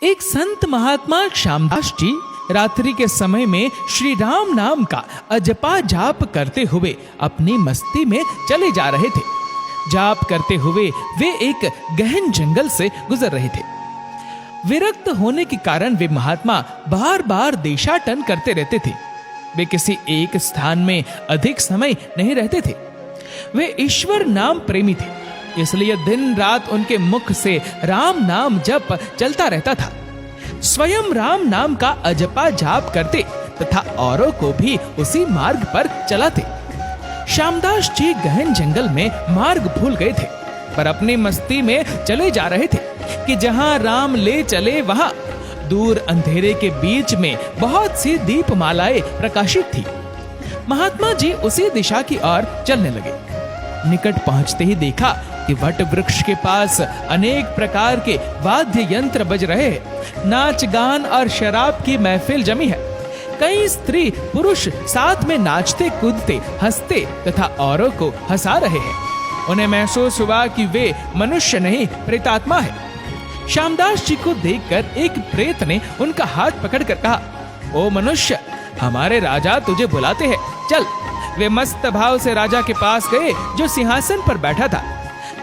एक संत महात्मा श्यामदास जी रात्रि के समय में श्री राम नाम का अजपा जाप करते हुए अपनी मस्ती में चले जा रहे थे। जाप करते हुए वे एक गहन जंगल से गुजर रहे थे। विरक्त होने के कारण वे महात्मा बार बार देशाटन करते रहते थे। वे किसी एक स्थान में अधिक समय नहीं रहते थे। वे ईश्वर नाम प्रेमी थे, इसलिए दिन रात उनके मुख से राम नाम जप चलता रहता था। स्वयं राम नाम का अजपा जाप करते तथा औरों को भी उसी मार्ग पर चलाते। श्यामदास जी गहन जंगल में मार्ग भूल गए थे, पर अपनी मस्ती में चले जा रहे थे कि जहां राम ले चले वहां दूर अंधेरे के बीच में बहुत सी दीपमालाएं प्रकाशित थी। महात्मा जी उसी दिशा की ओर चलने लगे। निकट पहुंचते ही देखा कि वट वृक्ष के पास अनेक प्रकार के वाद्य यंत्र बज रहे हैं। नाच गान और शराब की महफिल जमी है। कई स्त्री पुरुष साथ में नाचते कूदते हंसते तथा औरों को हंसा रहे हैं। उन्हें महसूस हुआ कि वे मनुष्य नहीं प्रेतात्मा है। श्यामदास जी को देखकर एक प्रेत ने उनका हाथ पकड़कर कहा, ओ मनुष्य, हमारे राजा तुझे बुलाते हैं, चल। वे मस्त भाव से राजा के पास गए जो सिंहासन पर बैठा था।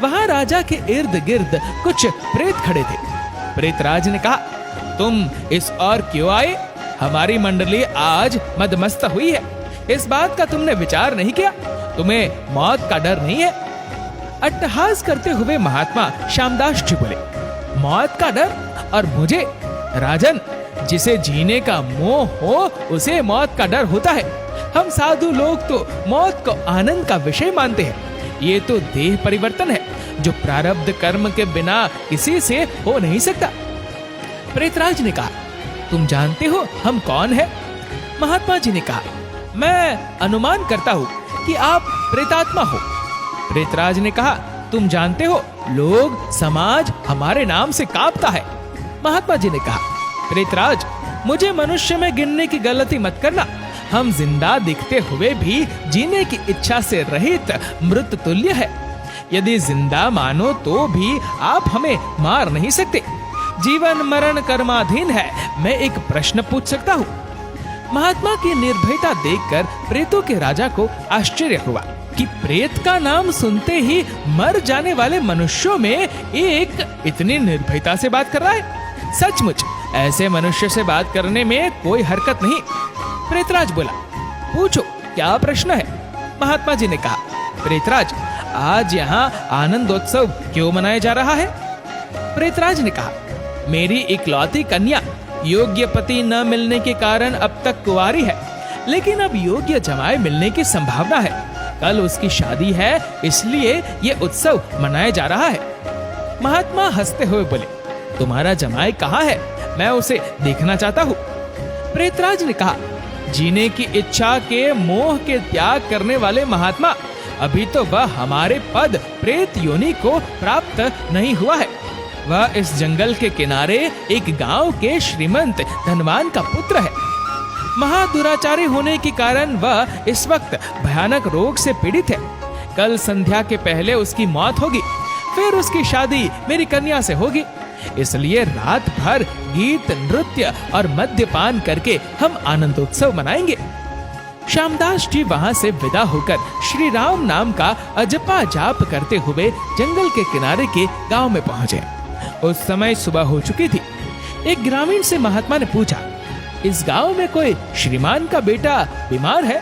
वहां राजा के इर्द गिर्द कुछ प्रेत खड़े थे। प्रेतराज ने कहा, तुम इस ओर क्यों आए? हमारी मंडली आज मदमस्त हुई है। इस बात का तुमने विचार नहीं किया? तुम्हें मौत का डर नहीं है? अट्टहास करते हुए महात्मा श्यामदास जी बोले, मौत का डर? और मुझे? राजन, जिसे जीने का मोह हो उसे मौत का डर होता है। हम साधु लोग तो मौत को आनंद का विषय मानते हैं। ये तो देह परिवर्तन है जो प्रारब्ध कर्म के बिना किसी से हो नहीं सकता। प्रेतराज ने कहा, तुम जानते हो हम कौन है? महात्मा जी ने कहा, मैं अनुमान करता हूँ कि आप प्रेतात्मा हो। प्रेतराज ने कहा, तुम जानते हो लोग समाज हमारे नाम से कांपता है। महात्मा जी ने कहा, प्रेतराज, मुझे मनुष्य में गिनने की गलती मत करना। हम जिंदा दिखते हुए भी जीने की इच्छा से रहित मृत तुल्य है। यदि जिंदा मानो तो भी आप हमें मार नहीं सकते। जीवन मरण कर्माधीन है। मैं एक प्रश्न पूछ सकता हूँ? महात्मा की निर्भयता देखकर प्रेतों के राजा को आश्चर्य हुआ कि प्रेत का नाम सुनते ही मर जाने वाले मनुष्यों में एक इतनी निर्भयता से बात कर रहा है। सचमुच ऐसे मनुष्य से बात करने में कोई हरकत नहीं। प्रेतराज बोला, पूछो क्या प्रश्न है? महात्मा जी ने कहा, प्रेतराज, आज यहाँ आनंदोत्सव क्यों मनाया जा रहा है? प्रेतराज ने कहा, मेरी इकलौती कन्या योग्य पति न मिलने के कारण अब तक कुंवारी है, लेकिन अब योग्य जमाई मिलने की संभावना है। कल उसकी शादी है, इसलिए ये उत्सव मनाया जा रहा है। महात्मा हंसते हुए बोले, तुम्हारा जमाई कहाँ है? मैं उसे देखना चाहता हूँ। प्रेतराज ने कहा, जीने की इच्छा के मोह के त्याग करने वाले महात्मा, अभी तो वह हमारे पद प्रेत योनि को प्राप्त नहीं हुआ है। वह इस जंगल के किनारे एक गांव के श्रीमंत धनवान का पुत्र है। महादुराचारी होने के कारण वह इस वक्त भयानक रोग से पीड़ित है। कल संध्या के पहले उसकी मौत होगी, फिर उसकी शादी मेरी कन्या से होगी। इसलिए रात भर गीत नृत्य और मद्यपान करके हम आनंदोत्सव मनाएंगे। श्यामदास जी वहां से विदा होकर श्री राम नाम का अजपा जाप करते हुए जंगल के किनारे के गांव में पहुंचे। उस समय सुबह हो चुकी थी। एक ग्रामीण से महात्मा ने पूछा, इस गांव में कोई श्रीमान का बेटा बीमार है?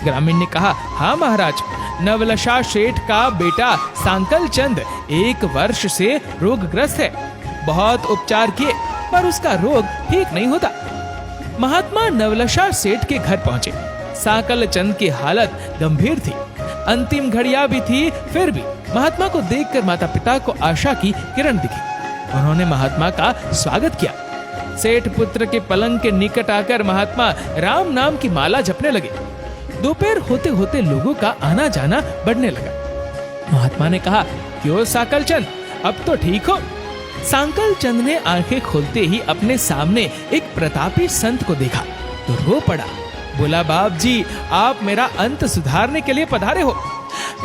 ग्रामीण ने कहा, हाँ महाराज, नवलशा सेठ का बेटा सांकल चंद 1 वर्ष से रोगग्रस्त है। बहुत उपचार किए पर उसका रोग ठीक नहीं होता। महात्मा नवलशा सेठ के घर पहुंचे। सांकल चंद की हालत गंभीर थी। अंतिम घड़ियां भी थी, फिर भी महात्मा को देखकर माता पिता को आशा की किरण दिखी। उन्होंने महात्मा का स्वागत किया। सेठ पुत्र के पलंग के निकट आकर महात्मा राम नाम की माला जपने लगे। दोपहर होते होते लोगों का आना जाना बढ़ने लगा। महात्मा ने कहा, क्यों सांकल चंद, अब तो ठीक हो? सांकल चंद ने आंखें खोलते ही अपने सामने एक प्रतापी संत को देखा तो रो पड़ा। बोला, बाप जी, आप मेरा अंत सुधारने के लिए पधारे हो।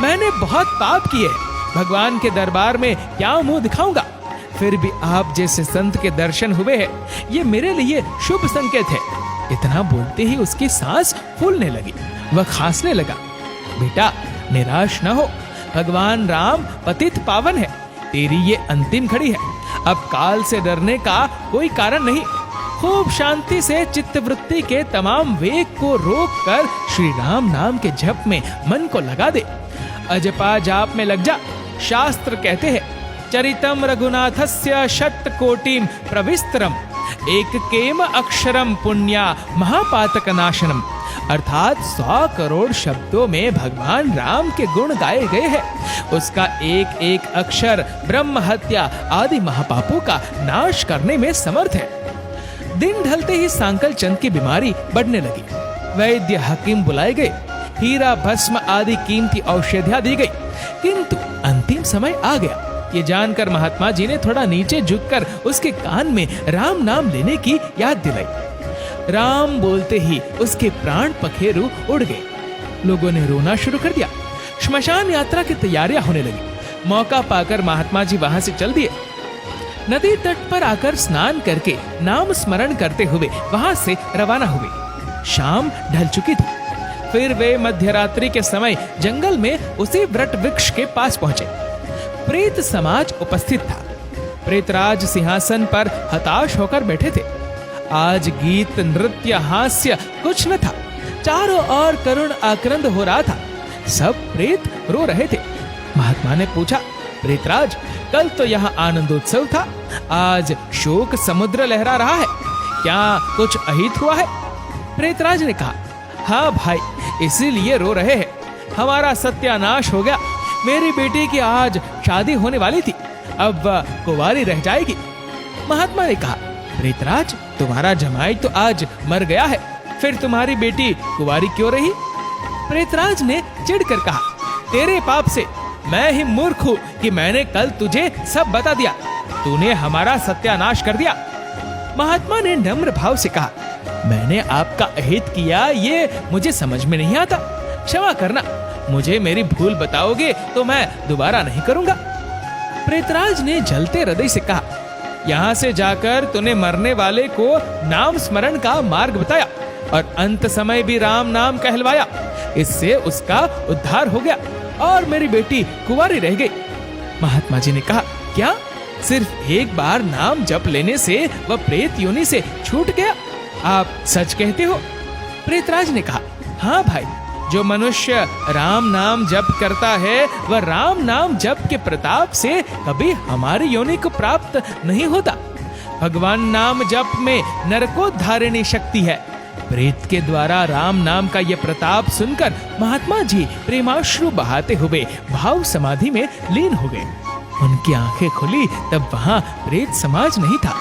मैंने बहुत पाप किए हैं, भगवान के दरबार में क्या मुंह दिखाऊंगा? फिर भी आप जैसे संत के दर्शन हुए हैं, ये मेरे लिए शुभ संकेत है। इतना बोलते ही उसकी सांस फूलने लगी, वह खांसने लगा। बेटा निराश न हो, भगवान राम पतित पावन है, तेरी ये अंतिम घड़ी है। अब काल से डरने का कोई कारण नहीं। खूब शांति से चित्तवृत्ति के तमाम वेग को रोककर श्री राम नाम के जप में मन को लगा दे। अजपा जाप में लग जा। शास्त्र कहते हैं, चरितम रघुनाथस्य शतकोटिम प्रविस्तरम एककेम अक्षरम पुण्या महापातक नाशनम। अर्थात 100 करोड़ शब्दों में भगवान राम के गुण गाए गए हैं। उसका एक एक अक्षर ब्रह्म हत्या आदि महापापों का नाश करने में समर्थ है। दिन ढलते ही सांकल चंद की बीमारी बढ़ने लगी। वैद्य हकीम बुलाए गए, हीरा भस्म आदि कीमती औषधियां दी गई, किंतु अंतिम समय आ गया। ये जानकर महात्मा जी ने थोड़ा नीचे झुककर उसके कान में राम नाम लेने की याद दिलाई। राम बोलते ही उसके प्राण पखेरु उड़ गए। लोगों ने रोना शुरू कर दिया। श्मशान यात्रा की तैयारियां होने लगी। मौका पाकर महात्मा जी वहां से चल दिए। नदी तट पर आकर स्नान करके नाम स्मरण करते हुए वहां से रवाना हुए। शाम ढल चुकी थी। फिर वे मध्यरात्रि के समय जंगल में उसी वट वृक्ष के पास पहुंचे। प्रेत समाज उपस्थित था। प्रेतराज सिंहासन पर हताश होकर बैठे थे। आज गीत नृत्य हास्य कुछ न था। चारों ओर करुण आक्रंद हो रहा था। सब प्रेत रो रहे थे। महात्मा ने पूछा, प्रेतराज कल तो यहाँ आनंदोत्सव था, आज शोक समुद्र लहरा रहा है, क्या कुछ अहित हुआ है? प्रेतराज ने कहा, हाँ भाई, इसीलिए रो रहे हैं। हमारा सत्यानाश हो गया। मेरी बेटी की आज शादी होने वाली थी, अब वह कुंवारी रह जाएगी। महात्मा ने कहा, प्रेतराज तुम्हारा जमाई तो आज मर गया है, फिर तुम्हारी बेटी कुंवारी क्यों रही? प्रेतराज ने चिढ़कर कहा, तेरे पाप से मैं ही मूर्ख हूँ कि मैंने कल तुझे सब बता दिया। तूने हमारा सत्यानाश कर दिया। महात्मा ने नम्र भाव से कहा, मैंने आपका अहित किया ये मुझे समझ में नहीं आता, क्षमा करना। मुझे मेरी भूल बताओगे तो मैं दोबारा नहीं करूंगा। प्रेतराज ने जलते हृदय से कहा, यहाँ से जाकर तूने मरने वाले को नाम स्मरण का मार्ग बताया और अंत समय भी राम नाम कहलवाया। इससे उसका उद्धार हो गया और मेरी बेटी कुंवारी रह गई। महात्मा जी ने कहा, क्या सिर्फ एक बार नाम जप लेने से वह प्रेत योनि से छूट गया? आप सच कहते हो? प्रेतराज ने कहा, हाँ भाई, जो मनुष्य राम नाम जप करता है वह राम नाम जप के प्रताप से कभी हमारी योनि को प्राप्त नहीं होता। भगवान नाम जप में नरकोद्धारिणी शक्ति है। प्रेत के द्वारा राम नाम का यह प्रताप सुनकर महात्मा जी प्रेमाश्रु बहाते हुए भाव समाधि में लीन हो गए। उनकी आंखें खुली तब वहां प्रेत समाज नहीं था।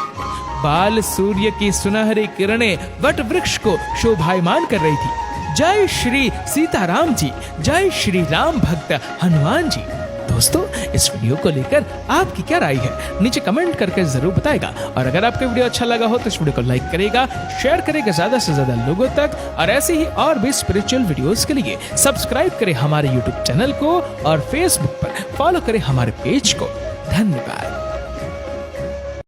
बाल सूर्य की सुनहरी किरणें वट वृक्ष को शोभायमान कर रही थी। जय श्री सीताराम जी, जय श्री राम भक्त हनुमान जी। दोस्तों, इस वीडियो को लेकर आपकी क्या राय है नीचे कमेंट करके जरूर बताएगा। और अगर आपको वीडियो अच्छा लगा हो तो इस वीडियो को लाइक करेगा, शेयर करेगा ज्यादा से ज्यादा लोगों तक। और ऐसे ही और भी स्पिरिचुअल वीडियोस के लिए सब्सक्राइब करें हमारे यूट्यूब चैनल को और फेसबुक पर फॉलो करें हमारे पेज को। धन्यवाद।